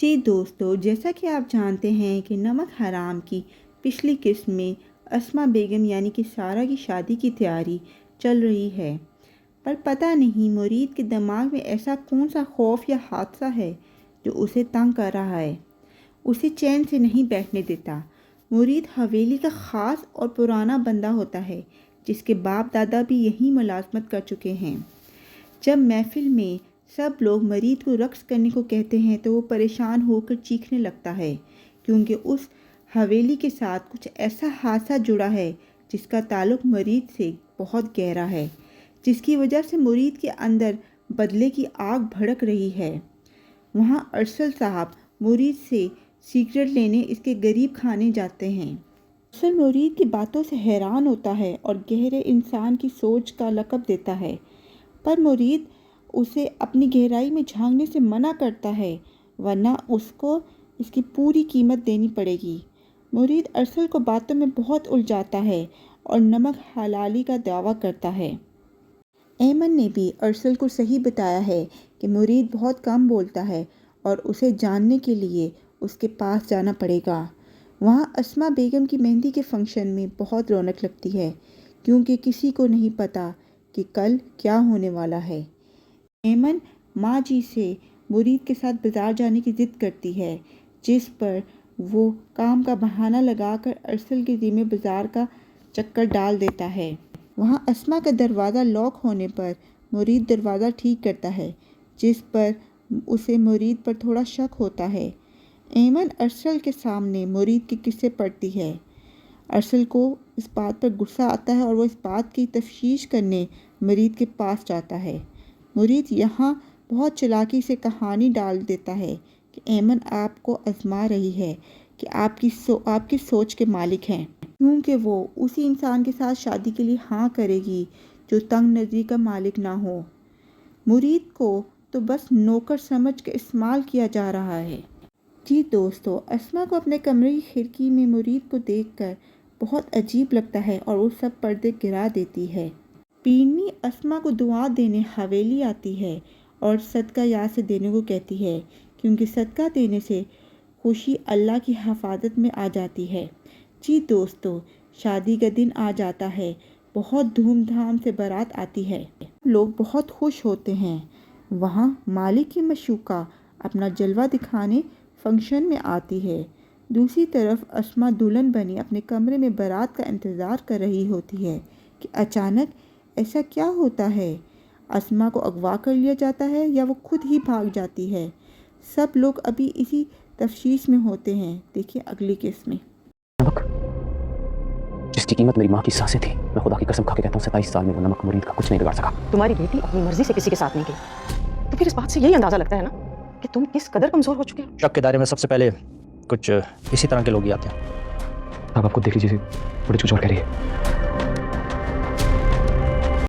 جی دوستو، جیسا کہ آپ جانتے ہیں کہ نمک حرام کی پچھلی قسط میں اسما بیگم یعنی کہ سارہ کی شادی کی تیاری چل رہی ہے، پر پتہ نہیں مرید کے دماغ میں ایسا کون سا خوف یا حادثہ ہے جو اسے تنگ کر رہا ہے، اسے چین سے نہیں بیٹھنے دیتا۔ مرید حویلی کا خاص اور پرانا بندہ ہوتا ہے جس کے باپ دادا بھی یہی ملازمت کر چکے ہیں۔ جب محفل میں سب لوگ مرید کو رقص کرنے کو کہتے ہیں تو وہ پریشان ہو کر چیخنے لگتا ہے، کیونکہ اس حویلی کے ساتھ کچھ ایسا حادثہ جڑا ہے جس کا تعلق مرید سے بہت گہرا ہے، جس کی وجہ سے مرید کے اندر بدلے کی آگ بھڑک رہی ہے۔ وہاں ارسل صاحب مرید سے سگریٹ لینے اس کے غریب خانے جاتے ہیں۔ ارسل مرید کی باتوں سے حیران ہوتا ہے اور گہرے انسان کی سوچ کا لقب دیتا ہے، پر مرید اسے اپنی گہرائی میں جھانکنے سے منع کرتا ہے، ورنہ اس کو اس کی پوری قیمت دینی پڑے گی۔ مرید ارسل کو باتوں میں بہت الجھاتا ہے اور نمک حلالی کا دعویٰ کرتا ہے۔ ایمن نے بھی ارسل کو صحیح بتایا ہے کہ مرید بہت کم بولتا ہے اور اسے جاننے کے لیے اس کے پاس جانا پڑے گا۔ وہاں اسما بیگم کی مہندی کے فنکشن میں بہت رونق لگتی ہے، کیونکہ کسی کو نہیں پتہ کہ کل کیا ہونے والا ہے۔ ایمن ماں جی سے مرید کے ساتھ بازار جانے کی ضد کرتی ہے، جس پر وہ کام کا بہانہ لگا کر ارسل کے ذمہ بازار کا چکر ڈال دیتا ہے۔ وہاں اسما کا دروازہ لاک ہونے پر مرید دروازہ ٹھیک کرتا ہے، جس پر اسے مرید پر تھوڑا شک ہوتا ہے۔ ایمن ارسل کے سامنے مرید کے قصے پڑھتی ہے۔ ارسل کو اس بات پر غصہ آتا ہے اور وہ اس بات کی تفتیش کرنے مرید کے پاس جاتا ہے۔ مرید یہاں بہت چالاکی سے کہانی ڈال دیتا ہے کہ ایمن آپ کو آزما رہی ہے کہ آپ کی سوچ کے مالک ہیں، کیونکہ وہ اسی انسان کے ساتھ شادی کے لیے ہاں کرے گی جو تنگ نظری کا مالک نہ ہو۔ مرید کو تو بس نوکر سمجھ کے استعمال کیا جا رہا ہے۔ جی دوستو، اسما کو اپنے کمرے کی کھڑکی میں مرید کو دیکھ کر بہت عجیب لگتا ہے اور وہ سب پردے گرا دیتی ہے۔ پیرنی اسما کو دعا دینے حویلی آتی ہے اور صدقہ یا سے دینے کو کہتی ہے، کیونکہ صدقہ دینے سے خوشی اللہ کی حفاظت میں آ جاتی ہے۔ جی دوستو، شادی کا دن آ جاتا ہے، بہت دھوم دھام سے بارات آتی ہے، لوگ بہت خوش ہوتے ہیں۔ وہاں مالک کی معشوقہ اپنا جلوہ دکھانے فنکشن میں آتی ہے۔ دوسری طرف اسما دلہن بنی اپنے کمرے میں بارات کا انتظار کر رہی ہوتی ہے کہ اچانک ایسا کیا ہوتا ہے؟ اسما کو اغوا کر لیا جاتا ہے یا وہ خود ہی بھاگ جاتی ہے؟ سب لوگ ابھی اسی تفتیش میں ہوتے ہیں۔ دیکھیں اگلی قسط میں۔ نمک جس کی قیمت میری ماں کی سانسیں تھی، میں خدا کی قسم کھا کے کہتا ہوں 27 سال میں وہ نمک مرید کا کچھ نہیں بگاڑ سکا۔ تمہاری بیٹی اپنی مرضی سے کسی کے ساتھ نہیں گئی، تو پھر اس بات سے یہی اندازہ لگتا ہے نا کہ تم کس قدر کمزور ہو چکے ہو۔ شک کے دائرے میں سب سے پہلے کچھ اسی طرح کے لوگ ہی آتے ہیں۔ آپ خود دیکھ لیجیے، بڑی کچھ اور کہہ رہی ہے۔